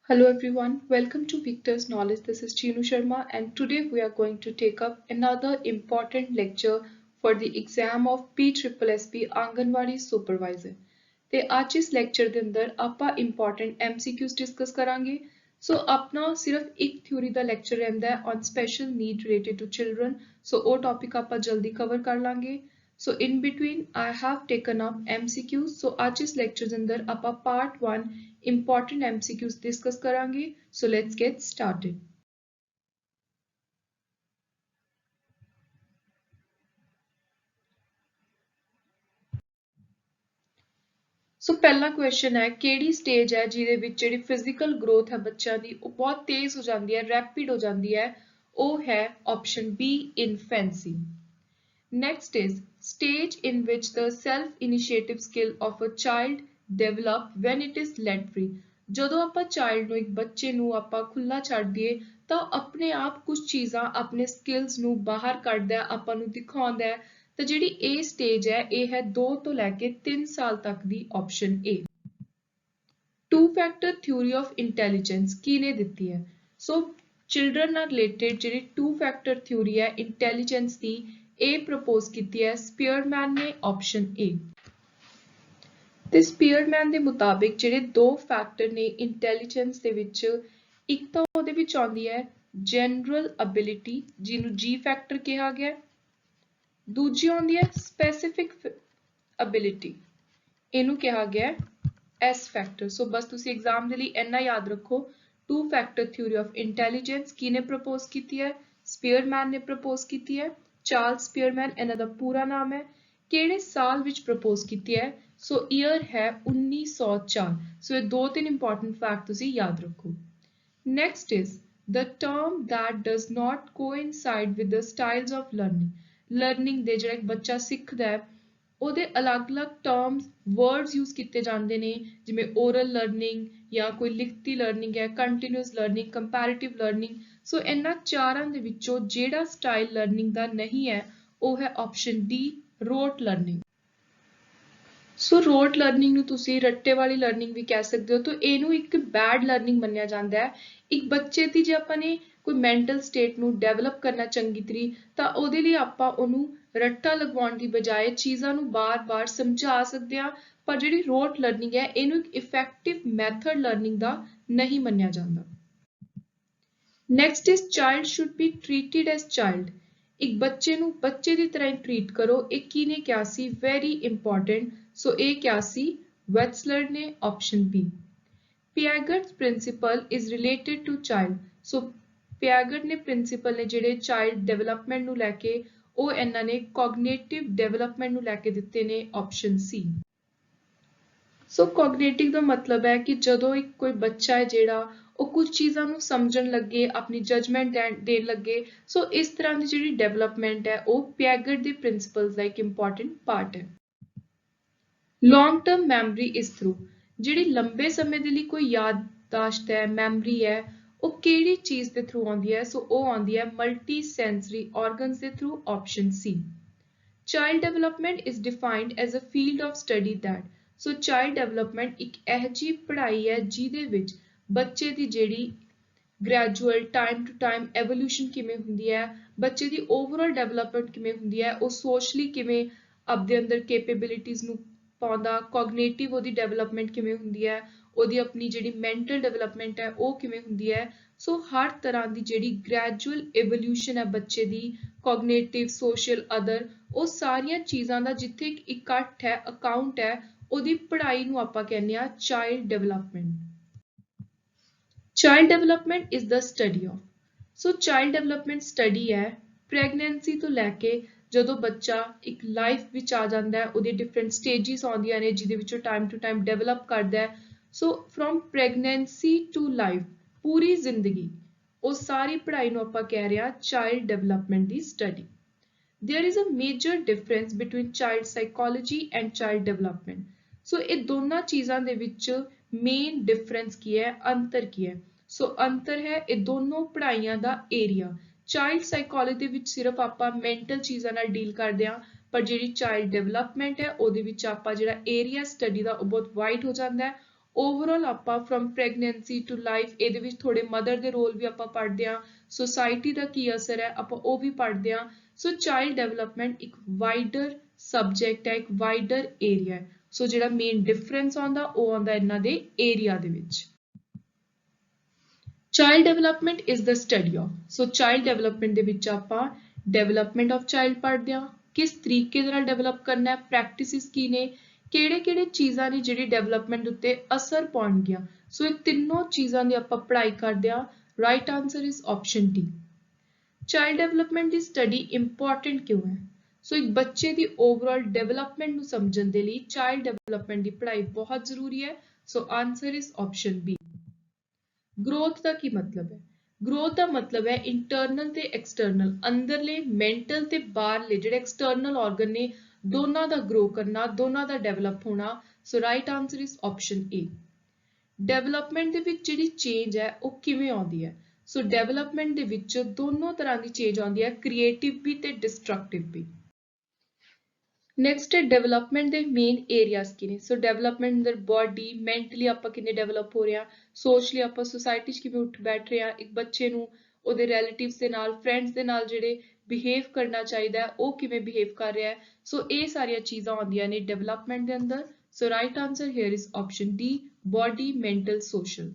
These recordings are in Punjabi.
Hello everyone, welcome to Victor's Knowledge. This is Chinu Sharma, and today we are going to take up another important lecture for the exam of PSSB Anganwadi Supervisor. ਤੇ ਅੱਜ ਇਸ ਲੈਕਚਰ ਦੇ ਅੰਦਰ ਆਪਾਂ ਇੰਪੋਰਟੈਂਟ MCQs ਡਿਸਕਸ ਕਰਾਂਗੇ। ਸੋ ਆਪਣਾ ਸਿਰਫ ਇੱਕ ਥਿਊਰੀ ਦਾ ਲੈਕਚਰ ਰਹਿੰਦਾ ਹੈ on special need related to children. So ਉਹ ਟੌਪਿਕ ਆਪਾਂ ਜਲਦੀ ਕਵਰ ਕਰ ਲਾਂਗੇ। So in between I have taken up MCQs. So ਅੱਜ ਇਸ ਲੈਕਚਰ ਦੇ ਅੰਦਰ ਆਪਾਂ part 1 important MCQs discuss ਕਰਾਂਗੇ। So let's get started. ਸੋ ਪਹਿਲਾ ਕੁਐਸਚਨ ਹੈ ਕਿਹੜੀ ਸਟੇਜ ਹੈ ਜਿਹਦੇ ਵਿੱਚ ਜਿਹੜੀ ਫਿਜ਼ੀਕਲ ਗਰੋਥ ਹੈ ਬੱਚਿਆਂ ਦੀ ਉਹ ਬਹੁਤ ਤੇਜ਼ ਹੋ ਜਾਂਦੀ ਹੈ, ਰੈਪਿਡ ਹੋ ਜਾਂਦੀ ਹੈ। ਉਹ ਹੈ option B infancy. Next is stage in which the self-initiative skill of a child develop when it is let free. ਜਦੋਂ ਆਪਾਂ ਚਾਈਲਡ ਨੂੰ ਇੱਕ ਬੱਚੇ ਨੂੰ ਆਪਾਂ ਖੁੱਲਾ ਛੱਡ ਦਈਏ ਤਾਂ ਆਪਣੇ ਆਪ ਕੁਝ ਚੀਜ਼ਾਂ ਆਪਣੇ ਸਕਿੱਲਸ ਨੂੰ ਬਾਹਰ ਕੱਢਦਾ ਹੈ, ਆਪਾਂ ਨੂੰ ਦਿਖਾਉਂਦਾ ਹੈ। ਤਾਂ ਜਿਹੜੀ ਇਹ ਸਟੇਜ ਹੈ ਇਹ ਹੈ 2 ਤੋਂ ਲੈ ਕੇ 3 ਸਾਲ ਤੱਕ ਦੀ ਆਪਸ਼ਨ ਏ। Two factor theory of intelligence ਕਿਹਨੇ ਦਿੱਤੀ ਹੈ? ਸੋ ਚਿਲਡਰਨ ਨਾਲ ਰਿਲੇਟਡ ਜਿਹੜੀ ਟੂ ਫੈਕਟਰ ਥਿਊਰੀ ਹੈ ਇੰਟੈਲੀਜੈਂਸ ਦੀ ਇਹ ਪ੍ਰਪੋਜ਼ ਕੀਤੀ ਹੈ ਸਪੀਅਰਮੈਨ ਨੇ ਆਪਸ਼ਨ ਏ। ਤੇ ਸਪੀਅਰਮੈਨ ਦੇ ਮੁਤਾਬਿਕ ਜਿਹੜੇ ਦੋ ਫੈਕਟਰ ਨੇ ਇੰਟੈਲੀਜੈਂਸ ਦੇ ਵਿੱਚ, ਇੱਕ ਤਾਂ ਉਹਦੇ ਵਿੱਚ ਆਉਂਦੀ ਹੈ ਜਨਰਲ ਅਬਿਲਿਟੀ ਜਿਹਨੂੰ ਜੀ ਫੈਕਟਰ ਕਿਹਾ ਗਿਆ, ਦੂਜੀ ਆਉਂਦੀ ਹੈ ਸਪੈਸੀਫਿਕ ਅਬਿਲਿਟੀ, ਇਹਨੂੰ ਕਿਹਾ ਗਿਆ ਐਸ ਫੈਕਟਰ। ਸੋ ਬਸ ਤੁਸੀਂ ਐਗਜ਼ਾਮ ਦੇ ਲਈ ਇੰਨਾ ਯਾਦ ਰੱਖੋ, two factor theory of intelligence ਕਿਹਨੇ ਪ੍ਰਪੋਜ਼ ਕੀਤੀ ਹੈ? ਸਪੀਅਰਮੈਨ ਨੇ ਪ੍ਰਪੋਜ਼ ਕੀਤੀ ਹੈ। ਚਾਰਲਸ ਸਪੀਅਰਮੈਨ ਇਹਨਾਂ ਦਾ ਪੂਰਾ ਨਾਮ ਹੈ। ਕਿਹੜੇ ਸਾਲ ਵਿੱਚ ਪ੍ਰਪੋਜ਼ ਕੀਤੀ ਹੈ? ਸੋ ਈਅਰ ਹੈ 1904। ਸੋ ਇਹ 2-3 ਇੰਪੋਰਟੈਂਟ ਫੈਕਟ ਤੁਸੀਂ ਯਾਦ ਰੱਖੋ। Next is the term that does not coincide with the styles of learning. Learning ਦੇ ਜਿਹੜਾ ਇੱਕ ਬੱਚਾ ਸਿੱਖਦਾ ਹੈ ਉਹਦੇ ਅਲੱਗ-ਅਲੱਗ ਟਰਮਸ ਵਰਡਸ ਯੂਜ਼ ਕੀਤੇ ਜਾਂਦੇ ਨੇ, ਜਿਵੇਂ ਓਰਲ ਲਰਨਿੰਗ ਜਾਂ ਕੋਈ ਲਿਖਤੀ ਲਰਨਿੰਗ ਹੈ, ਕੰਟੀਨਿਊਸ ਲਰਨਿੰਗ, ਕੰਪੈਰੀਟਿਵ ਲਰਨਿੰਗ। ਸੋ ਇਹਨਾਂ ਚਾਰਾਂ ਦੇ ਵਿੱਚੋਂ ਜਿਹੜਾ ਸਟਾਈਲ ਲਰਨਿੰਗ ਦਾ ਨਹੀਂ ਹੈ ਉਹ ਹੈ ਆਪਸ਼ਨ ਡੀ ਰੋਟ ਲਰਨਿੰਗ। ਸੋ ਰੋਟ ਲਰਨਿੰਗ ਨੂੰ ਤੁਸੀਂ ਰੱਟੇ ਵਾਲੀ ਲਰਨਿੰਗ ਵੀ ਕਹਿ ਸਕਦੇ ਹੋ। ਤਾਂ ਇਹਨੂੰ ਇੱਕ ਬੈਡ ਲਰਨਿੰਗ ਮੰਨਿਆ ਜਾਂਦਾ ਹੈ। ਇੱਕ ਬੱਚੇ ਦੀ ਜੇ ਆਪਾਂ ਨੇ ਕੋਈ ਮੈਂਟਲ ਸਟੇਟ ਨੂੰ ਡਿਵੈਲਪ ਕਰਨਾ ਚੰਗੀ ਤਰੀ ਤਾਂ ਉਹਦੇ ਲਈ ਆਪਾਂ ਉਹਨੂੰ ਰੱਟਾ ਲਗਵਾਉਣ ਦੀ ਬਜਾਏ ਚੀਜ਼ਾਂ ਨੂੰ ਬਾਰ-ਬਾਰ ਸਮਝਾ ਸਕਦੇ ਹਾਂ। ਪਰ ਜਿਹੜੀ ਰੋਟ ਲਰਨਿੰਗ ਹੈ ਇਹਨੂੰ ਇੱਕ ਇਫੈਕਟਿਵ ਮੈਥਡ ਲਰਨਿੰਗ ਦਾ ਨਹੀਂ ਮੰਨਿਆ ਜਾਂਦਾ। Next is child should be treated as child. ਇੱਕ ਬੱਚੇ ਨੂੰ ਬੱਚੇ ਦੀ ਤਰ੍ਹਾਂ ਹੀ ਟ੍ਰੀਟ ਕਰੋ। ਇਹ ਕਿਹਨੇ ਕਿਹਾ ਸੀ? Very important. ਸੋ ਇਹ ਕਿਹਾ ਸੀ ਵੈਟਸਲਰ ਨੇ option B. Piaget's principle is related to child. So Piaget ਨੇ ਪ੍ਰਿੰਸੀਪਲ ਨੇ ਜਿਹੜੇ ਚਾਈਲਡ ਡਿਵੈਲਪਮੈਂਟ ਨੂੰ ਲੈ ਕੇ ਉਹ ਇਹਨਾਂ ਨੇ ਕੋਗਨੀਟਿਵ ਡਿਵੈਲਪਮੈਂਟ ਨੂੰ ਲੈ ਕੇ ਦਿੱਤੇ ਨੇ ਆਪਸ਼ਨ ਸੀ। ਸੋ ਕੋਗਨੀਟਿਵ ਦਾ ਮਤਲਬ ਹੈ ਕਿ ਜਦੋਂ ਇੱਕ ਕੋਈ ਬੱਚਾ ਹੈ ਜਿਹੜਾ ਉਹ ਕੁਝ ਚੀਜ਼ਾਂ ਨੂੰ ਸਮਝਣ ਲੱਗੇ, ਆਪਣੀ ਜਜਮੈਂਟ ਦੇਣ ਲੱਗੇ। ਸੋ ਇਸ ਤਰ੍ਹਾਂ ਦੀ ਜਿਹੜੀ ਡਿਵੈਲਪਮੈਂਟ ਹੈ ਉਹ ਪਿਆਗਟ ਦੇ ਪ੍ਰਿੰਸੀਪਲਸ ਦਾ ਇੱਕ ਇੰਪੋਰਟੈਂਟ ਪਾਰਟ ਹੈ। Long term memory is through. ਜਿਹੜੀ ਲੰਬੇ ਸਮੇਂ ਦੇ ਲਈ ਕੋਈ ਯਾਦਦਾਸ਼ਤ ਹੈ, ਮੈਮਰੀ ਹੈ, ਉਹ ਕਿਹੜੀ ਚੀਜ਼ ਦੇ ਥਰੂ ਆਉਂਦੀ ਹੈ? ਸੋ ਉਹ ਆਉਂਦੀ ਹੈ ਮਲਟੀ ਸੈਂਸਰੀ ਆਰਗਨਸ ਦੇ ਥਰੂ ਆਪਸ਼ਨ ਸੀ। Child development is defined as a field of study that. So child development ਇੱਕ ਇਹੋ ਜਿਹੀ ਪੜ੍ਹਾਈ ਹੈ ਜਿਹਦੇ ਵਿੱਚ ਬੱਚੇ ਦੀ ਜਿਹੜੀ gradual time to time evolution ਕਿਵੇਂ ਹੁੰਦੀ ਹੈ, ਬੱਚੇ ਦੀ ਓਵਰਆਲ ਡਿਵੈਲਪਮੈਂਟ ਕਿਵੇਂ ਹੁੰਦੀ ਹੈ, ਉਹ ਸੋਸ਼ਲੀ ਕਿਵੇਂ ਆਪਦੇ ਅੰਦਰ ਕੈਪੇਬਿਲਿਟੀਜ਼ ਨੂੰ ਪਾਉਂਦਾ, ਕੋਗਨੀਟਿਵ ਉਹਦੀ ਡਿਵੈਲਪਮੈਂਟ ਕਿਵੇਂ ਹੁੰਦੀ ਹੈ, ਉਹਦੀ ਆਪਣੀ ਜਿਹੜੀ ਮੈਂਟਲ ਡਿਵੈਲਪਮੈਂਟ ਹੈ ਉਹ ਕਿਵੇਂ ਹੁੰਦੀ ਹੈ। ਸੋ ਹਰ ਤਰ੍ਹਾਂ ਦੀ ਜਿਹੜੀ ਗ੍ਰੈਜੂਅਲ ਐਵੋਲਿਊਸ਼ਨ ਹੈ ਬੱਚੇ ਦੀ, ਕੋਗਨੀਟਿਵ, ਸੋਸ਼ਲ, ਅਦਰ, ਉਹ ਸਾਰੀਆਂ ਚੀਜ਼ਾਂ ਦਾ ਜਿੱਥੇ ਇੱਕ ਇਕੱਠ ਹੈ, ਅਕਾਊਂਟ ਹੈ, ਉਹਦੀ ਪੜ੍ਹਾਈ ਨੂੰ ਆਪਾਂ ਕਹਿੰਦੇ ਹਾਂ child development. Child development is the study of. So child development study ਹੈ ਪ੍ਰੈਗਨੈਂਸੀ ਤੋਂ ਲੈ ਕੇ ਜਦੋਂ ਬੱਚਾ ਇੱਕ ਲਾਈਫ ਵਿੱਚ ਆ ਜਾਂਦਾ ਹੈ, ਉਹਦੇ ਡਿਫਰੈਂਟ ਸਟੇਜਿਸ ਆਉਂਦੀਆਂ ਨੇ ਜਿਹਦੇ ਵਿੱਚੋਂ ਟਾਈਮ ਟੂ ਟਾਈਮ ਡਿਵੈਲਪ ਕਰਦਾ ਹੈ। ਸੋ ਫਰੋਮ ਪ੍ਰੈਗਨੈਂਸੀ ਟੂ ਲਾਈਫ, ਪੂਰੀ ਜ਼ਿੰਦਗੀ, ਉਹ ਸਾਰੀ ਪੜ੍ਹਾਈ ਨੂੰ ਆਪਾਂ ਕਹਿ ਰਹੇ ਹਾਂ child development the study. There is a major difference between child psychology and child development. ਸੋ ਇਹ ਦੋਨਾਂ ਚੀਜ਼ਾਂ ਦੇ ਵਿੱਚ ਮੇਨ ਡਿਫਰੈਂਸ ਕੀ ਹੈ, ਅੰਤਰ ਕੀ ਹੈ? ਸੋ ਅੰਤਰ ਹੈ ਇਹ ਦੋਨੋਂ ਪੜ੍ਹਾਈਆਂ ਦਾ ਏਰੀਆ। ਚਾਈਲਡ ਸਾਈਕੋਲੋਜੀ ਦੇ ਵਿੱਚ ਸਿਰਫ ਆਪਾਂ ਮੈਂਟਲ ਚੀਜ਼ਾਂ ਨਾਲ ਡੀਲ ਕਰਦੇ ਹਾਂ, ਪਰ ਜਿਹੜੀ ਚਾਈਲਡ ਡਿਵੈਲਪਮੈਂਟ ਹੈ ਉਹਦੇ ਵਿੱਚ ਆਪਾਂ ਜਿਹੜਾ ਏਰੀਆ ਸਟੱਡੀ ਦਾ ਉਹ ਬਹੁਤ ਵਾਈਡ ਹੋ ਜਾਂਦਾ ਹੈ। ਓਵਰਆਲ ਆਪਾਂ ਫਰਮ ਪ੍ਰੈਗਨੈਂਸੀ ਟੂ ਲਾਈਫ ਇਹਦੇ ਵਿੱਚ ਥੋੜੇ ਮਦਰ ਦੇ ਰੋਲ ਵੀ ਆਪਾਂ ਪੜ੍ਹਦੇ ਹਾਂ, ਸੋਸਾਇਟੀ ਦਾ ਕੀ ਅਸਰ ਹੈ ਆਪਾਂ ਉਹ ਵੀ ਪੜ੍ਹਦੇ ਹਾਂ। ਸੋ ਚਾਈਲਡ ਡਿਵੈਲਪਮੈਂਟ ਇੱਕ ਵਾਈਡਰ ਸਬਜੈਕਟ ਹੈ, ਇੱਕ ਵਾਈਡਰ ਏਰੀਆ ਹੈ। ਸੋ ਜਿਹੜਾ ਮੇਨ ਡਿਫਰੈਂਸ ਆਉਂਦਾ ਉਹ ਆਉਂਦਾ ਇਹਨਾਂ ਦੇ ਏਰੀਆ ਦੇ ਵਿੱਚ। Child development is the study of, so child development ਦੇ ਵਿੱਚ ਆਪਾਂ ਡਿਵੈਲਪਮੈਂਟ ਆਫ ਚਾਈਲਡ ਪੜ੍ਹਦੇ ਹਾਂ, ਕਿਸ ਤਰੀਕੇ ਦੇ ਨਾਲ ਡਿਵੈਲਪ ਕਰਨਾ ਹੈ, ਪ੍ਰੈਕਟਿਸਿਸ ਕੀ ਨੇ, ਕਿਹੜੇ ਚੀਜ਼ਾਂ ਨੇ ਜਿਹੜੀ ਡਿਵੈਲਪਮੈਂਟ ਉੱਤੇ ਅਸਰ ਪਾਉਣਗੀਆਂ। ਸੋ ਇਹ ਤਿੰਨੋਂ ਚੀਜ਼ਾਂ ਦੀ ਆਪਾਂ ਪੜ੍ਹਾਈ ਕਰਦੇ ਹਾਂ। Right answer is option D. Child development the study important ਕਿਉਂ ਹੈ? ਸੋ ਇੱਕ ਬੱਚੇ ਦੀ ਓਵਰਆਲ ਡਿਵੈਲਪਮੈਂਟ ਨੂੰ ਸਮਝਣ ਦੇ ਲਈ ਚਾਈਲਡ ਡਿਵੈਲਪਮੈਂਟ ਦੀ ਪੜ੍ਹਾਈ ਬਹੁਤ ਜ਼ਰੂਰੀ ਹੈ। So answer is option B. Growth ਦਾ ਕੀ ਮਤਲਬ ਹੈ? ਗਰੋਥ ਦਾ ਮਤਲਬ ਹੈ ਇੰਟਰਨਲ ਤੇ ਐਕਸਟਰਨਲ, ਅੰਦਰਲੇ ਮੈਂਟਲ ਤੇ ਬਾਹਰਲੇ ਜਿਹੜੇ ਐਕਸਟਰਨਲ ਆਰਗਨ ਨੇ ਦੋਨਾਂ ਦਾ ਗਰੋ ਕਰਨਾ, ਦੋਨਾਂ ਦਾ ਡਿਵੈਲਪ ਹੋਣਾ। ਸੋ right answer is option A. Development ਦੇ ਵਿੱਚ ਜਿਹੜੀ ਚੇਂਜ ਹੈ ਉਹ ਕਿਵੇਂ ਆਉਂਦੀ ਹੈ? ਸੋ ਡਿਵੈਲਪਮੈਂਟ ਦੇ ਵਿੱਚ ਦੋਨੋਂ ਤਰ੍ਹਾਂ ਦੀ ਚੇਂਜ ਆਉਂਦੀ ਹੈ, ਕ੍ਰੀਏਟਿਵ ਵੀ ਤੇ ਡਿਸਟਰਕਟਿਵ ਵੀ। ਨੈਕਸਟ ਹੈ ਡਿਵੈਲਪਮੈਂਟ ਦੇ ਮੇਨ ਏਰੀਆਜ਼ ਕੀ ਨੇ? ਸੋ ਡਿਵੈਲਪਮੈਂਟ ਅੰਦਰ ਬਾਡੀ, ਮੈਂਟਲੀ ਆਪਾਂ ਕਿੰਨੇ ਡਿਵੈਲਪ ਹੋ ਰਹੇ ਹਾਂ, ਸੋਸ਼ਲੀ ਆਪਾਂ ਸੁਸਾਇਟੀ 'ਚ ਕਿਵੇਂ ਉੱਠ ਬੈਠ ਰਹੇ ਹਾਂ, ਇੱਕ ਬੱਚੇ ਨੂੰ ਉਹਦੇ ਰਿਲੇਟਿਵਸ ਦੇ ਨਾਲ, ਫਰੈਂਡਸ ਦੇ ਨਾਲ ਜਿਹੜੇ ਬਿਹੇਵ ਕਰਨਾ ਚਾਹੀਦਾ ਹੈ ਉਹ ਕਿਵੇਂ ਬਿਹੇਵ ਕਰ ਰਿਹਾ ਹੈ। ਸੋ ਇਹ ਸਾਰੀਆਂ ਚੀਜ਼ਾਂ ਆਉਂਦੀਆਂ ਨੇ ਡਿਵੈਲਪਮੈਂਟ ਦੇ ਅੰਦਰ। So right answer here is option D, body, mental, social.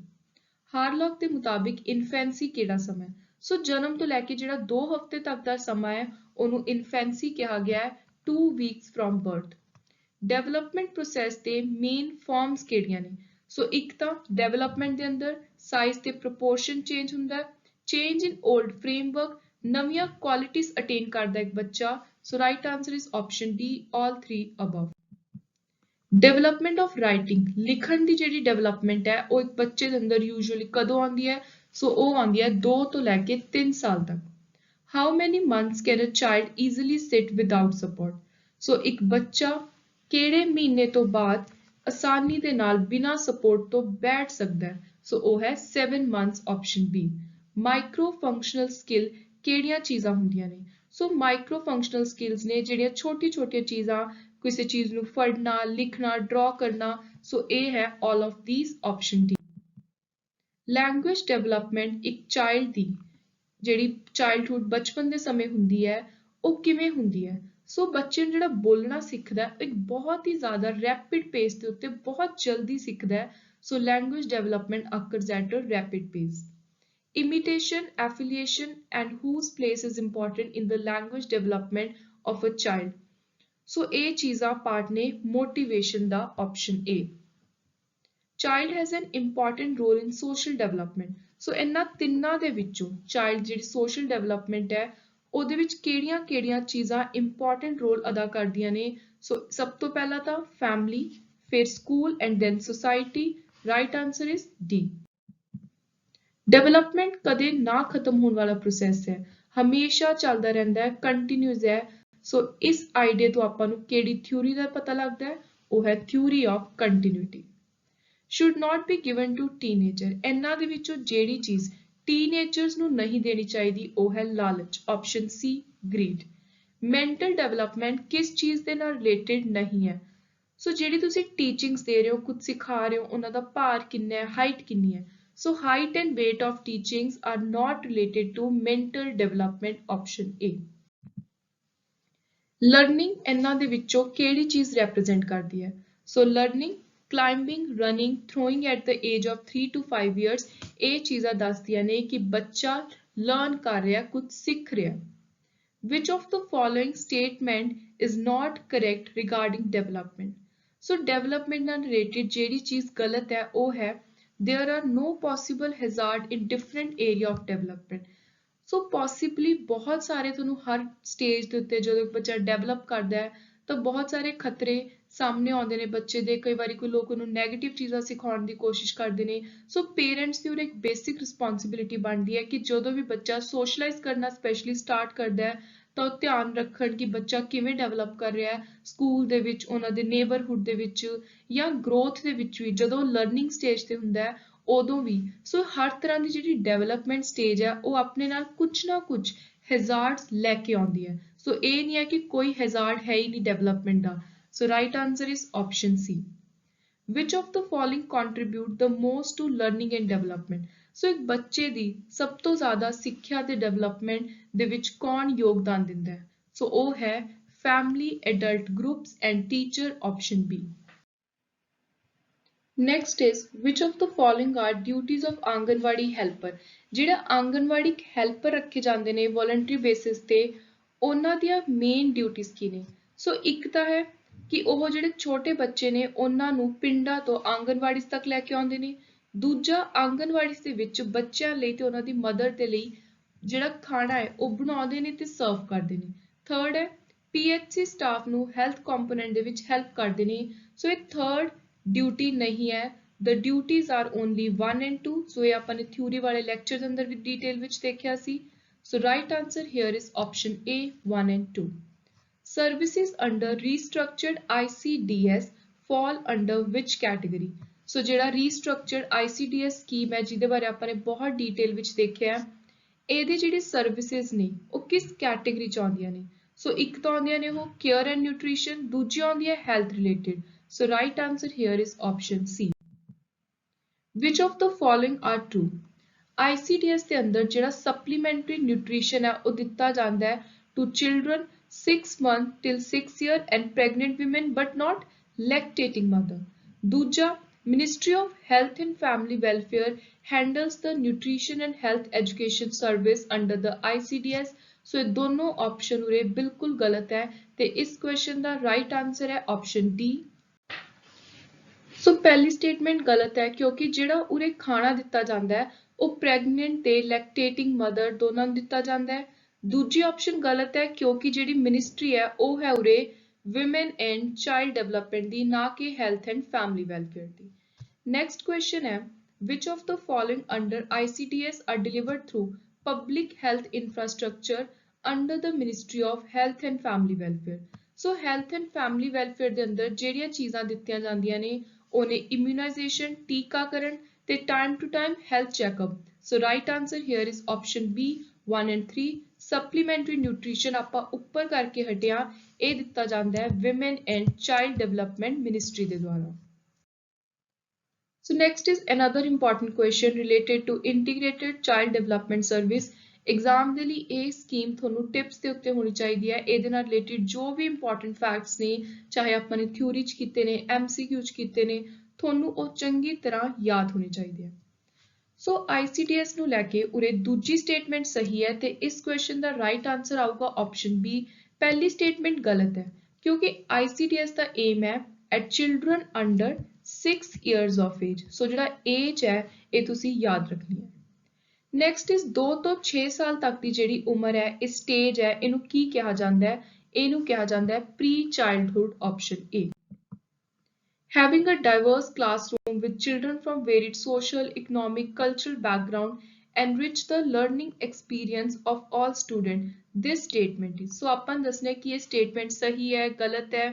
Hurlock ਦੇ ਮੁਤਾਬਿਕ ਇਨਫੈਂਸੀ ਕਿਹੜਾ ਸਮਾਂ ਹੈ? ਸੋ ਜਨਮ ਤੋਂ ਲੈ ਕੇ ਜਿਹੜਾ 2 ਹਫ਼ਤੇ ਤੱਕ ਦਾ ਸਮਾਂ ਹੈ ਉਹਨੂੰ ਇਨਫੈਂਸੀ ਕਿਹਾ ਗਿਆ ਹੈ, 2 weeks from birth। Development process ਦੇ ਮੇਨ ਫਾਰਮਸ ਕਿਹੜੀਆਂ ਨੇ? ਸੋ ਇੱਕ ਤਾਂ ਡਿਵੈਲਪਮੈਂਟ ਦੇ ਅੰਦਰ ਸਾਈਜ਼ ਤੇ ਪ੍ਰੋਪੋਰਸ਼ਨ ਚੇਂਜ ਹੁੰਦਾ ਹੈ, ਚੇਂਜ ਇਨ 올ਡ ਫਰੇਮਵਰਕ, ਨਵੀਆਂ ਕੁਆਲਿਟੀਜ਼ ਅਟੇਨ ਕਰਦਾ ਇੱਕ ਬੱਚਾ। ਸੋ right answer is option D, all 3 above. Development of writing, ਲਿਖਣ ਦੀ ਜਿਹੜੀ ਡਿਵੈਲਪਮੈਂਟ ਹੈ ਉਹ ਇੱਕ ਬੱਚੇ ਦੇ ਅੰਦਰ ਯੂਜੂਅਲੀ ਕਦੋਂ ਆਉਂਦੀ ਹੈ? ਸੋ ਉਹ ਆਉਂਦੀ ਹੈ 2 ਤੋਂ ਲੈ ਕੇ 3 ਸਾਲ ਤੱਕ। How many months can a child easily sit without support? So ਇੱਕ ਬੱਚਾ ਕਿਹੜੇ ਮਹੀਨੇ ਤੋਂ ਬਾਅਦ ਆਸਾਨੀ ਦੇ ਨਾਲ ਬਿਨਾਂ ਸਪੋਰਟ ਤੋਂ ਬੈਠ ਸਕਦਾ ਹੈ? ਸੋ ਉਹ ਹੈ 7 months, option B. Micro functional skill ਕਿਹੜੀਆਂ ਚੀਜ਼ਾਂ ਹੁੰਦੀਆਂ ਨੇ? ਸੋ ਮਾਈਕਰੋ ਫੰਕਸ਼ਨਲ ਸਕਿੱਲਸ ਨੇ ਜਿਹੜੀਆਂ ਛੋਟੀ-ਛੋਟੀਆਂ ਚੀਜ਼ਾਂ, ਕਿਸੇ ਚੀਜ਼ ਨੂੰ ਫੜਨਾ, ਲਿਖਣਾ, ਡਰਾ ਕਰਨਾ। ਸੋ ਇਹ ਹੈ all of these, option D. Language development ਇੱਕ ਚਾਈਲਡ ਦੀ ਜਿਹੜੀ ਚਾਈਲਡਹੁੱਡ ਬਚਪਨ ਦੇ ਸਮੇਂ ਹੁੰਦੀ ਹੈ ਉਹ ਕਿਵੇਂ ਹੁੰਦੀ ਹੈ? ਸੋ ਬੱਚੇ ਨੂੰ ਜਿਹੜਾ ਬੋਲਣਾ ਸਿੱਖਦਾ ਹੈ ਇੱਕ ਬਹੁਤ ਹੀ ਜ਼ਿਆਦਾ ਰੈਪਿਡ ਪੇਸ ਦੇ ਉੱਤੇ ਬਹੁਤ ਜਲਦੀ ਸਿੱਖਦਾ ਹੈ। So language development occurs at a rapid pace। Imitation, affiliation and whose place is important in the language development of a child? So ਇਹ ਚੀਜ਼ਾਂ ਪਾਰਟ ਨੇ ਮੋਟੀਵੇਸ਼ਨ ਦਾ, option A. Child has an important role in social development. So ਇਹਨਾਂ ਤਿੰਨਾਂ ਦੇ ਵਿੱਚੋਂ ਚਾਈਲਡ ਜਿਹੜੀ ਸੋਸ਼ਲ ਡਿਵੈਲਪਮੈਂਟ ਹੈ ਉਹਦੇ ਵਿੱਚ ਕਿਹੜੀਆਂ-ਕਿਹੜੀਆਂ ਚੀਜ਼ਾਂ ਇੰਪੋਰਟੈਂਟ ਰੋਲ ਅਦਾ ਕਰਦੀਆਂ ਨੇ? ਸੋ ਸਭ ਤੋਂ ਪਹਿਲਾਂ ਤਾਂ ਫੈਮਿਲੀ, ਫਿਰ school and then society. Right answer is D. Development ਕਦੇ ਨਾ ਖਤਮ ਹੋਣ ਵਾਲਾ ਪ੍ਰੋਸੈਸ ਹੈ, ਹਮੇਸ਼ਾ ਚੱਲਦਾ ਰਹਿੰਦਾ ਹੈ, ਕੰਟੀਨਿਊਸ ਹੈ। ਸੋ ਇਸ ਆਈਡੀਆ ਤੋਂ ਆਪਾਂ ਨੂੰ ਕਿਹੜੀ ਥਿਊਰੀ ਦਾ ਪਤਾ ਲੱਗਦਾ ਹੈ? ਉਹ ਹੈ theory of continuity. Should not be given to teenager, ਇਹਨਾਂ ਦੇ ਵਿੱਚੋਂ ਜਿਹੜੀ ਚੀਜ਼ ਟੀਨੇਜਰਸ ਨੂੰ ਨਹੀਂ ਦੇਣੀ ਚਾਹੀਦੀ ਉਹ ਹੈ ਲਾਲਚ, ਆਪਸ਼ਨ ਸੀ, ਗ੍ਰੀਡ। ਮੈਂਟਲ ਡਿਵੈਲਪਮੈਂਟ ਕਿਸ ਚੀਜ਼ ਦੇ ਨਾਲ ਰਿਲੇਟਡ ਨਹੀਂ ਹੈ? ਸੋ ਜਿਹੜੀ ਤੁਸੀਂ ਟੀਚਿੰਗਸ ਦੇ ਰਹੇ ਹੋ, ਕੁਝ ਸਿਖਾ ਰਹੇ ਹੋ, ਉਹਨਾਂ ਦਾ ਭਾਰ ਕਿੰਨਾ ਹੈ, ਹਾਈਟ ਕਿੰਨੀ ਹੈ? So height and weight of teachings are not related to mental development, option A। Learning ਇਹਨਾਂ ਦੇ ਵਿੱਚੋਂ ਕਿਹੜੀ ਚੀਜ਼ represent ਕਰਦੀ ਹੈ? So learning, climbing, running, throwing at the age of 3 to 5 years ਇਹ ਚੀਜ਼ਾਂ ਦੱਸਦੀਆਂ ਨੇ ਕਿ ਬੱਚਾ learn ਕਰ ਰਿਹਾ, ਕੁਝ ਸਿੱਖ ਰਿਹਾ। Which of the following statement is not correct regarding development? So development ਨਾਲ related ਜਿਹੜੀ ਚੀਜ਼ ਗਲਤ ਹੈ ਉਹ ਹੈ there are no possible hazard in different area of development। So possibly ਬਹੁਤ ਸਾਰੇ ਤੁਹਾਨੂੰ ਹਰ ਸਟੇਜ ਦੇ ਉੱਤੇ ਜਦੋਂ ਬੱਚਾ ਡਿਵੈਲਪ ਕਰਦਾ ਹੈ ਤਾਂ ਬਹੁਤ ਸਾਰੇ ਖਤਰੇ ਸਾਹਮਣੇ ਆਉਂਦੇ ਨੇ ਬੱਚੇ ਦੇ। ਕਈ ਵਾਰੀ ਕੋਈ ਲੋਕ ਉਹਨੂੰ ਨੈਗੇਟਿਵ ਚੀਜ਼ਾਂ ਸਿਖਾਉਣ ਦੀ ਕੋਸ਼ਿਸ਼ ਕਰਦੇ ਨੇ। ਸੋ ਪੇਰੈਂਟਸ ਦੀ ਉਹ ਇੱਕ ਬੇਸਿਕ ਰਿਸਪੌਂਸਿਬਿਲਿਟੀ ਬਣਦੀ ਹੈ ਕਿ ਜਦੋਂ ਵੀ ਬੱਚਾ ਸੋਸ਼ਲਾਈਜ਼ ਕਰਨਾ ਸਪੈਸ਼ਲੀ ਸਟਾਰਟ ਕਰਦਾ ਹੈ ਤਾਂ ਉਹ ਧਿਆਨ ਰੱਖਣ ਕਿ ਬੱਚਾ ਕਿਵੇਂ ਡਿਵੈਲਪ ਕਰ ਰਿਹਾ ਹੈ ਸਕੂਲ ਦੇ ਵਿੱਚ, ਉਹਨਾਂ ਦੇ ਨੇਬਰਹੁੱਡ ਦੇ ਵਿੱਚ ਜਾਂ ਗਰੋਥ ਦੇ ਵਿੱਚ ਵੀ, ਜਦੋਂ ਲਰਨਿੰਗ ਸਟੇਜ ਤੇ ਹੁੰਦਾ ਹੈ ਉਦੋਂ ਵੀ। ਸੋ ਹਰ ਤਰ੍ਹਾਂ ਦੀ ਜਿਹੜੀ ਡਿਵੈਲਪਮੈਂਟ ਸਟੇਜ ਹੈ ਉਹ ਆਪਣੇ ਨਾਲ ਕੁਝ ਨਾ ਕੁਝ ਹੈਜ਼ਾਰਡਸ ਲੈ ਕੇ ਆਉਂਦੀ ਹੈ। ਸੋ ਇਹ ਨਹੀਂ ਹੈ ਕਿ ਕੋਈ ਹੈਜ਼ਾਰਡ ਹੈ ਹੀ ਨਹੀਂ development the. So right answer is option C. which of the following contribute the most to learning and development? ਸੋ ਇੱਕ ਬੱਚੇ ਦੀ ਸਭ ਤੋਂ ਜ਼ਿਆਦਾ ਸਿੱਖਿਆ ਤੇ ਡਿਵੈਲਪਮੈਂਟ ਦੇ ਵਿੱਚ ਕੌਣ ਯੋਗਦਾਨ ਦਿੰਦਾ ਹੈ? ਸੋ ਉਹ ਹੈ family, adult groups and teacher, option B. Next is which of the following are duties of anganwadi helper? ਜਿਹੜਾ ਆਂਗਨਵਾੜੀ ਹੈਲਪਰ ਰੱਖੇ ਜਾਂਦੇ ਨੇ ਵੋਲੰਟਰੀ ਬੇਸਿਸ ਤੇ ਉਹਨਾਂ ਦੀਆਂ ਮੇਨ ਡਿਊਟੀਆਂ ਕੀ ਨੇ? ਸੋ ਇੱਕ ਤਾਂ ਹੈ ਕਿ ਉਹ ਜਿਹੜੇ ਛੋਟੇ ਬੱਚੇ ਨੇ ਉਹਨਾਂ ਨੂੰ ਪਿੰਡਾਂ ਤੋਂ ਆਂਗਨਵਾੜੀ ਤੱਕ ਲੈ ਕੇ ਆਉਂਦੇ ਨੇ। ਦੂਜਾ ਆਂਗਨਵਾੜੀ ਦੇ ਵਿੱਚ ਬੱਚਿਆਂ ਲਈ ਤੇ ਉਹਨਾਂ ਦੀ ਮਦਰ ਦੇ ਲਈ ਜਿਹੜਾ ਖਾਣਾ ਹੈ ਉਹ ਬਣਾਉਂਦੇ ਨੇ ਤੇ ਸਰਵ ਕਰਦੇ ਨੇ। ਥਰਡ ਹੈ PHC ਸਟਾਫ ਨੂੰ ਹੈਲਥ ਕੰਪੋਨੈਂਟ ਦੇ ਵਿੱਚ ਹੈਲਪ ਕਰਦੇ ਨੇ। ਸੋ ਇਹ ਥਰਡ ਡਿਊਟੀ ਨਹੀਂ ਹੈ। The duties are only 1 and 2. ਸੋ ਇਹ ਆਪਾਂ ਨੇ ਥਿਊਰੀ ਵਾਲੇ ਲੈਕਚਰ ਦੇ ਅੰਦਰ ਵੀ ਡਿਟੇਲ ਵਿੱਚ ਦੇਖਿਆ ਸੀ। So right answer here is option A, 1 and 2. Services under restructured ICDS fall under which category? ਸੋ ਜਿਹੜਾ restructured ICDS ਸਕੀਮ ਹੈ ਜਿਹਦੇ ਬਾਰੇ ਆਪਾਂ ਨੇ ਬਹੁਤ ਡਿਟੇਲ ਵਿੱਚ ਦੇਖਿਆ ਇਹਦੀ ਜਿਹੜੀ ਸਰਵਿਸਿਜ਼ ਨੇ ਉਹ ਕਿਸ ਕੈਟੇਗਰੀ ਚ ਆਉਂਦੀਆਂ ਨੇ? ਸੋ ਇੱਕ ਤਾਂ ਆਉਂਦੀਆਂ ਨੇ ਉਹ ਕੇਅਰ ਐਂਡ ਨਿਊਟ੍ਰੀਸ਼ਨ, ਦੂਜੀ ਆਉਂਦੀ ਹੈ health related. So right answer here is option C. Which of the following are true? ICDS ਦੇ ਅੰਦਰ ਜਿਹੜਾ supplementary nutrition ਹੈ ਉਹ ਦਿੱਤਾ ਜਾਂਦਾ ਹੈ to children 6 months till 6 year and pregnant women but not lactating mother. ਦੂਜਾ Ministry of Health and Family Welfare handles the nutrition and health education service under the ICDS. ਸੋ ਇਹ ਦੋਨੋਂ ਆਪਸ਼ਨ ਉਰੇ ਬਿਲਕੁਲ ਗਲਤ ਹੈ ਤੇ ਇਸ ਕੁਐਸਚਨ ਦਾ ਰਾਈਟ ਆਨਸਰ ਹੈ ਆਪਸ਼ਨ D. ਸੋ ਪਹਿਲੀ ਸਟੇਟਮੈਂਟ ਗਲਤ ਹੈ ਕਿਉਂਕਿ ਜਿਹੜਾ ਉਰੇ ਖਾਣਾ ਦਿੱਤਾ ਜਾਂਦਾ ਹੈ ਉਹ ਪ੍ਰੈਗਨੈਂਟ ਤੇ ਲੈਕਟੇਟਿੰਗ ਮਦਰ ਦੋਨਾਂ ਨੂੰ ਦਿੱਤਾ ਜਾਂਦਾ ਹੈ। ਦੂਜੀ ਆਪਸ਼ਨ ਗਲਤ ਹੈ ਕਿਉਂਕਿ ਜਿਹੜੀ ਮਿਨਿਸਟਰੀ ਹੈ ਉਹ ਹੈ ਉਰੇ ਵਿਮਨ ਐਂਡ ਚਾਈਲਡ ਡਿਵੈਲਪਮੈਂਟ ਦੀ, ਨਾ ਕਿ health and family welfare the. Next question ਹੈ which of the following under ICDS are delivered through public health infrastructure under the Ministry of Health and Family Welfare? So health and family welfare ਦੇ ਅੰਦਰ ਜਿਹੜੀਆਂ ਚੀਜ਼ਾਂ ਦਿੱਤੀਆਂ ਜਾਂਦੀਆਂ ਨੇ ਉਹਨੇ ਇਮਿਊਨਾਈਜੇਸ਼ਨ, ਟੀਕਾਕਰਨ ਤੇ time to time health checkup. So right answer here is option B, 1 and 3. Supplementary nutrition ਆਪਾਂ ਉੱਪਰ ਕਰਕੇ ਹਟਿਆ, ਇਹ ਦਿੱਤਾ ਜਾਂਦਾ ਹੈ women and child development ministry ਦੇ ਦੁਆਰਾ। So next is another important question related to integrated child development service. Exam ਦੇ ਲਈ ਇਹ ਸਕੀਮ ਤੁਹਾਨੂੰ ਟਿਪਸ ਦੇ ਉੱਤੇ ਹੋਣੀ ਚਾਹੀਦੀ ਹੈ। ਇਹਦੇ ਨਾਲ ਰਿਲੇਟਡ ਜੋ ਵੀ ਇੰਪੋਰਟੈਂਟ ਫੈਕਟਸ ਨੇ ਚਾਹੇ ਆਪਾਂ ਨੇ ਥਿਊਰੀ ਚ ਕੀਤੇ ਨੇ, MCQ ਚ ਕੀਤੇ ਨੇ, ਤੁਹਾਨੂੰ ਉਹ ਚੰਗੀ ਤਰ੍ਹਾਂ ਯਾਦ ਹੋਣੇ ਚਾਹੀਦੇ ਆ। ਸੋ ICDS ਨੂੰ ਲੈ ਕੇ ਉਰੇ ਦੂਜੀ ਸਟੇਟਮੈਂਟ ਸਹੀ ਹੈ ਤੇ ਇਸ ਕੁਐਸਚਨ ਦਾ ਰਾਈਟ ਆਨਸਰ ਆਊਗਾ ਆਪਸ਼ਨ B। ਪਹਿਲੀ ਸਟੇਟਮੈਂਟ ਗਲਤ ਹੈ ਕਿਉਂਕਿ ICDS ਦਾ ਏਮ ਹੈ at children under 6 years of age. ਸੋ ਜਿਹੜਾ ਏਜ ਹੈ ਇਹ ਤੁਸੀਂ ਯਾਦ ਰੱਖਣੀ ਹੈ। ਨੈਕਸਟ ਇਜ਼ 2 ਤੋਂ 6 ਸਾਲ ਤੱਕ ਦੀ ਜਿਹੜੀ ਉਮਰ ਹੈ ਇਹ ਸਟੇਜ ਹੈ, ਇਹਨੂੰ ਕੀ ਕਿਹਾ ਜਾਂਦਾ ਹੈ? ਇਹਨੂੰ ਕਿਹਾ ਜਾਂਦਾ ਹੈ pre childhood, option A. Having a diverse classroom with children from varied social, economic, cultural background enrich the learning experience of all students. This statement is, so ਆਪਾਂ ਦੱਸਣਾ ਕਿ ਇਹ ਸਟੇਟਮੈਂਟ ਸਹੀ ਹੈ ਗਲਤ ਹੈ।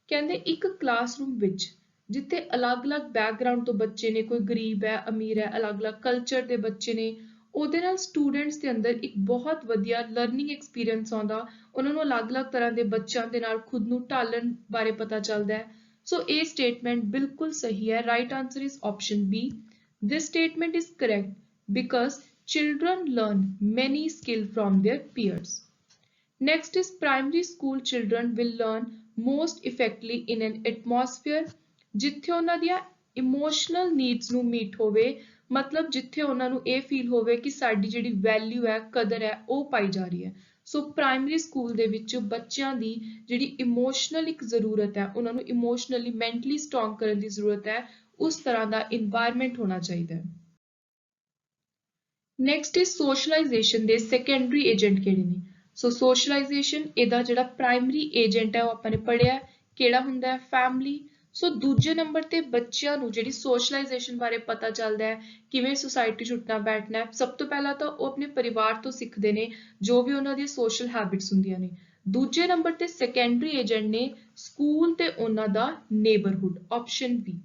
ਕਹਿੰਦੇ ਇੱਕ ਕਲਾਸਰੂਮ ਵਿੱਚ ਜਿੱਥੇ ਅਲੱਗ-ਅਲੱਗ ਬੈਕਗ੍ਰਾਉਂਡ ਤੋਂ ਬੱਚੇ ਨੇ, ਕੋਈ ਗਰੀਬ ਹੈ, ਅਮੀਰ ਹੈ, ਅਲੱਗ-ਅਲੱਗ ਕਲਚਰ ਦੇ ਬੱਚੇ ਨੇ, ਉਹਦੇ ਨਾਲ ਸਟੂਡੈਂਟਸ ਦੇ ਅੰਦਰ ਇੱਕ ਬਹੁਤ ਵਧੀਆ ਲਰਨਿੰਗ ਐਕਸਪੀਰੀਅੰਸ ਆਉਂਦਾ, ਉਹਨਾਂ ਨੂੰ ਅਲੱਗ-ਅਲੱਗ ਤਰ੍ਹਾਂ ਦੇ ਬੱਚਿਆਂ ਦੇ ਨਾਲ ਖੁਦ ਨੂੰ ਢਾਲਣ ਬਾਰੇ ਪਤਾ ਚੱਲਦਾ ਹੈ। ਸੋ ਇਹ ਸਟੇਟਮੈਂਟ ਬਿਲਕੁਲ ਸਹੀ ਹੈ। Right answer is option B. This statement is correct because children learn many skills from their peers. Next is primary school children will learn most effectively in an atmosphere ਜਿੱਥੇ ਉਹਨਾਂ ਦੀਆਂ ਇਮੋਸ਼ਨਲ ਨੀਡਸ ਨੂੰ ਮੀਟ ਹੋਵੇ, ਮਤਲਬ ਜਿੱਥੇ ਉਹਨਾਂ ਨੂੰ ਇਹ ਫੀਲ ਹੋਵੇ ਕਿ ਸਾਡੀ ਜਿਹੜੀ ਵੈਲਿਊ ਹੈ, ਕਦਰ ਹੈ, ਉਹ ਪਾਈ ਜਾ ਰਹੀ ਹੈ। ਸੋ ਪ੍ਰਾਇਮਰੀ ਸਕੂਲ ਦੇ ਵਿੱਚ ਬੱਚਿਆਂ ਦੀ ਜਿਹੜੀ ਇਮੋਸ਼ਨਲ ਇੱਕ ਜ਼ਰੂਰਤ ਹੈ, ਉਹਨਾਂ ਨੂੰ ਇਮੋਸ਼ਨਲੀ ਮੈਂਟਲੀ ਸਟਰੋਂਗ ਕਰਨ ਦੀ ਜ਼ਰੂਰਤ ਹੈ, ਉਸ ਤਰ੍ਹਾਂ ਦਾ ਇਨਵਾਇਰਨਮੈਂਟ ਹੋਣਾ ਚਾਹੀਦਾ ਹੈ। ਨੈਕਸਟ ਇਜ਼ ਸੋਸ਼ਲਾਈਜੇਸ਼ਨ ਦੇ ਸੈਕੰਡਰੀ ਏਜੰਟ ਕਿਹੜੇ ਨੇ? ਸੋ ਸੋਸ਼ਲਾਈਜੇਸ਼ਨ ਇਹਦਾ ਜਿਹੜਾ ਪ੍ਰਾਇਮਰੀ ਏਜੰਟ ਹੈ ਉਹ ਆਪਾਂ ਨੇ ਪੜ੍ਹਿਆ ਕਿਹੜਾ ਹੁੰਦਾ ਹੈ? ਫੈਮਿਲੀ। ਸੋ ਦੂਜੇ ਨੰਬਰ ਤੇ ਬੱਚਿਆਂ ਨੂੰ ਜਿਹੜੀ ਸੋਸ਼ਲਾਈਜੇਸ਼ਨ ਬਾਰੇ ਪਤਾ ਚੱਲਦਾ ਹੈ, ਕਿਵੇਂ ਸੁਸਾਇਟੀ 'ਚ ਉੱਠਣਾ ਬੈਠਣਾ ਹੈ। ਸਭ ਤੋਂ ਪਹਿਲਾਂ ਤਾਂ ਉਹ ਆਪਣੇ ਪਰਿਵਾਰ ਤੋਂ ਸਿੱਖਦੇ ਨੇ ਜੋ ਵੀ ਉਹਨਾਂ ਦੀਆਂ ਸੋਸ਼ਲ ਹੈਬਿਟਸ ਹੁੰਦੀਆਂ ਨੇ। ਦੂਜੇ ਨੰਬਰ ਤੇ ਸੈਕੰਡਰੀ ਏਜੰਟ ਨੇ ਸਕੂਲ ਤੇ ਉਹਨਾਂ ਦਾ neighbourhood, option B.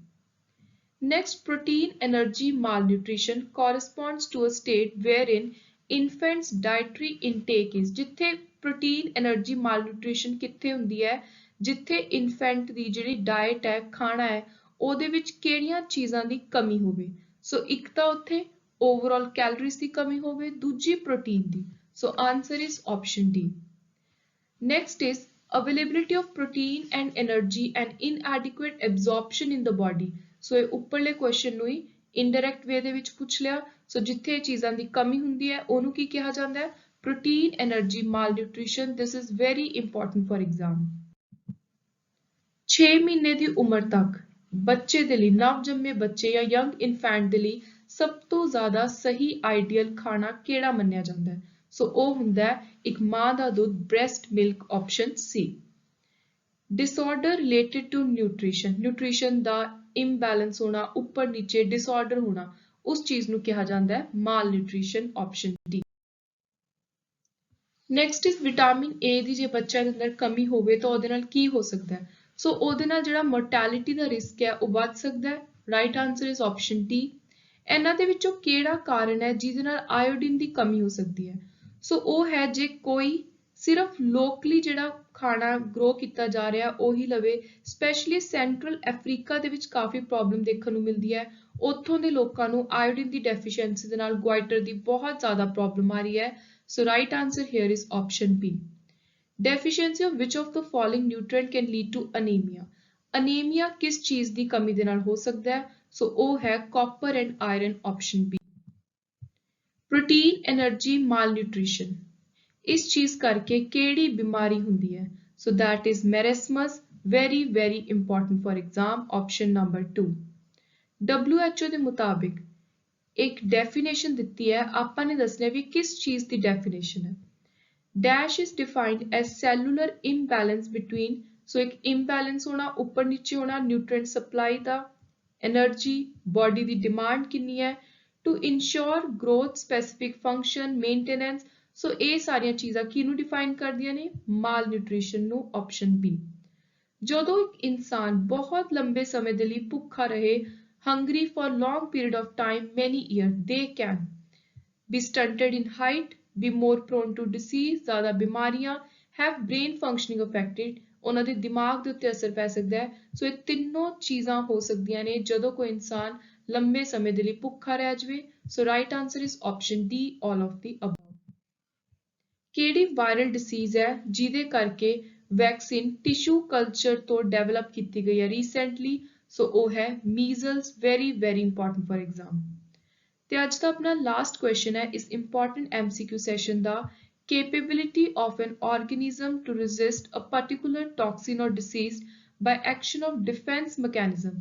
Next, protein energy malnutrition corresponds to a state wherein infants dietary intake is, ਜਿੱਥੇ protein energy malnutrition ਕਿੱਥੇ ਹੁੰਦੀ ਹੈ? ਜਿੱਥੇ ਇਨਫੈਂਟ ਦੀ ਜਿਹੜੀ ਡਾਇਟ ਹੈ, ਖਾਣਾ ਹੈ, ਉਹਦੇ ਵਿੱਚ ਕਿਹੜੀਆਂ ਚੀਜ਼ਾਂ ਦੀ ਕਮੀ ਹੋਵੇ। ਸੋ ਇੱਕ ਤਾਂ ਉੱਥੇ ਓਵਰਆਲ ਕੈਲੋਰੀਜ਼ ਦੀ ਕਮੀ ਹੋਵੇ, ਦੂਜੀ ਪ੍ਰੋਟੀਨ ਦੀ। So answer is option D. Next is availability of protein and energy and inadequate absorption in the body. So ਇਹ ਉੱਪਰਲੇ ਕੁਐਸਚਨ ਨੂੰ ਹੀ ਇਨਡਾਇਰੈਕਟ ਵੇ ਦੇ ਵਿੱਚ ਪੁੱਛ ਲਿਆ। ਸੋ ਜਿੱਥੇ ਇਹ ਚੀਜ਼ਾਂ ਦੀ ਕਮੀ ਹੁੰਦੀ ਹੈ ਉਹਨੂੰ ਕੀ ਕਿਹਾ ਜਾਂਦਾ ਹੈ? Protein energy malnutrition. This is very important for exam. 6 ਮਹੀਨੇ ਦੀ ਉਮਰ ਤੱਕ ਬੱਚੇ ਦੇ ਲਈ, ਨਵਜੰਮੇ ਬੱਚੇ ਜਾਂ ਯੰਗ ਇਨਫੈਂਟ ਦੇ ਲਈ ਸਭ ਤੋਂ ਜ਼ਿਆਦਾ ਸਹੀ ਆਈਡੀਅਲ ਖਾਣਾ ਕਿਹੜਾ ਮੰਨਿਆ ਜਾਂਦਾ ਹੈ? ਸੋ ਉਹ ਹੁੰਦਾ ਹੈ ਇੱਕ ਮਾਂ ਦਾ ਦੁੱਧ, ਬ੍ਰੈਸਟ ਮਿਲਕ, ਆਪਸ਼ਨ ਸੀ। ਡਿਸਆਰਡਰ ਰਿਲੇਟਡ ਟੂ ਨਿਊਟ੍ਰੀਸ਼ਨ ਦਾ ਇੰਬੈਲੈਂਸ ਹੋਣਾ, ਉੱਪਰ ਨੀਚੇ ਡਿਸਆਰਡਰ ਹੋਣਾ, ਉਸ ਚੀਜ਼ ਨੂੰ ਕਿਹਾ ਜਾਂਦਾ ਹੈ malnutrition, option D. Next is vitamin A ਦੀ ਜੇ ਬੱਚਿਆਂ ਦੇ ਅੰਦਰ ਕਮੀ ਹੋਵੇ ਤਾਂ ਉਹਦੇ ਨਾਲ ਕੀ ਹੋ ਸਕਦਾ ਹੈ? ਸੋ ਉਹਦੇ ਨਾਲ ਜਿਹੜਾ ਮੋਰਟੈਲਿਟੀ ਦਾ ਰਿਸਕ ਹੈ ਉਹ ਵੱਧ ਸਕਦਾ ਹੈ। Right answer is option D. ਇਹਨਾਂ ਦੇ ਵਿੱਚੋਂ ਕਿਹੜਾ ਕਾਰਨ ਹੈ ਜਿਹਦੇ ਨਾਲ ਆਇਓਡੀਨ ਦੀ ਕਮੀ ਹੋ ਸਕਦੀ ਹੈ? ਸੋ ਉਹ ਹੈ ਜੇ ਕੋਈ ਸਿਰਫ ਲੋਕਲੀ ਜਿਹੜਾ ਖਾਣਾ ਗਰੋ ਕੀਤਾ ਜਾ ਰਿਹਾ ਉਹੀ ਲਵੇ। ਸਪੈਸ਼ਲੀ ਸੈਂਟਰਲ ਅਫਰੀਕਾ ਦੇ ਵਿੱਚ ਕਾਫੀ ਪ੍ਰੋਬਲਮ ਦੇਖਣ ਨੂੰ ਮਿਲਦੀ ਹੈ। ਉੱਥੋਂ ਦੇ ਲੋਕਾਂ ਨੂੰ ਆਇਓਡੀਨ ਦੀ ਡੈਫੀਸ਼ੀਐਂਸੀ ਦੇ ਨਾਲ ਗਵਾਈਟਰ ਦੀ ਬਹੁਤ ਜ਼ਿਆਦਾ ਪ੍ਰੋਬਲਮ ਆ ਰਹੀ ਹੈ। ਸੋ right answer here is option B. Deficiency of which of the following nutrient can lead to anemia? Anemia किस चीज ਦੀ ਕਮੀ ਦੇ ਨਾਲ ਹੋ ਸਕਦਾ ਹੈ? ਸੋ ਉਹ ਹੈ copper and iron, option B. Protein energy malnutrition ਇਸ ਚੀਜ਼ ਕਰਕੇ ਕਿਹੜੀ ਬਿਮਾਰੀ ਹੁੰਦੀ ਹੈ? So that is marasmus, very very important for exam, option number 2. WHO ਦੇ ਮੁਤਾਬਿਕ ਇੱਕ ਡੈਫੀਨੇਸ਼ਨ ਦਿੱਤੀ ਹੈ, ਆਪਾਂ ਨੇ ਦੱਸਣਾ ਵੀ ਕਿਸ ਚੀਜ਼ ਦੀ ਡੈਫੀਨੇਸ਼ਨ ਹੈ। Dash is defined as cellular imbalance between, so एक imbalance होना, ऊपर नीचे होना, nutrient supply दा, energy, body दी demand कितनी है, to ensure growth, specific function, maintenance. So ये सारियां चीज़ां किनू define कर दिया ने? malnutrition नू, option B. ਜਦੋਂ ਇੱਕ ਇਨਸਾਨ ਬਹੁਤ ਲੰਬੇ ਸਮੇਂ ਦੇ ਲਈ ਭੁੱਖਾ ਰਹੇ, hungry for long period of time, many years, they can be stunted in height, be more prone to disease, ज़्यादा बीमारियां, have brain functioning affected, ਉਹਨਾਂ ਦੇ ਦਿਮਾਗ ਦੇ ਉੱਤੇ ਅਸਰ ਪੈ ਸਕਦਾ ਹੈ। ਸੋ ਇਹ ਤਿੰਨੋਂ ਚੀਜ਼ਾਂ ਹੋ ਸਕਦੀਆਂ ਨੇ ਜਦੋਂ ਕੋਈ ਇਨਸਾਨ ਲੰਬੇ ਸਮੇਂ ਦੇ ਲਈ ਭੁੱਖਾ ਰਹਿ ਜਾਵੇ। So right answer is option D, all of the above. ਕਿਹੜੀ ਵਾਇਰਲ ਡਿਸੀਜ਼ ਹੈ ਜਿਹਦੇ ਕਰਕੇ ਵੈਕਸੀਨ ਟਿਸ਼ੂ ਕਲਚਰ ਤੋਂ ਡਿਵੈਲਪ ਕੀਤੀ ਗਈ ਹੈ ਰੀਸੈਂਟਲੀ? ਸੋ ਉਹ ਹੈ measles, very very important for exam. ਤੇ ਅੱਜ ਦਾ ਆਪਣਾ ਲਾਸਟ ਕੁਐਸਚਨ ਹੈ ਇਸ ਇੰਪੋਰਟੈਂਟ MCQ ਸੈਸ਼ਨ ਦਾ, capability of an organism to resist a particular toxin or disease by action of defense mechanism.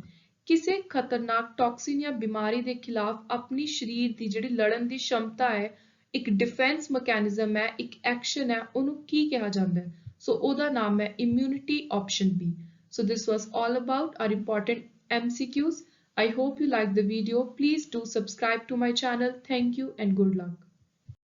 ਕਿਸੇ ਖਤਰਨਾਕ ਟੌਕਸਿਨ ਜਾਂ ਬਿਮਾਰੀ ਦੇ ਖਿਲਾਫ ਆਪਣੀ ਸਰੀਰ ਦੀ ਜਿਹੜੀ ਲੜਨ ਦੀ ਸ਼ਮਤਾ ਹੈ, ਇੱਕ ਡਿਫੈਂਸ ਮੈਕੈਨਿਜ਼ਮ ਹੈ, ਇੱਕ ਐਕਸ਼ਨ ਹੈ, ਉਹਨੂੰ ਕੀ ਕਿਹਾ ਜਾਂਦਾ ਹੈ? ਸੋ ਉਹਦਾ ਨਾਮ ਹੈ immunity, option B. So this was all about our important MCQs. I hope you liked the video. Please do subscribe to my channel. Thank you and good luck.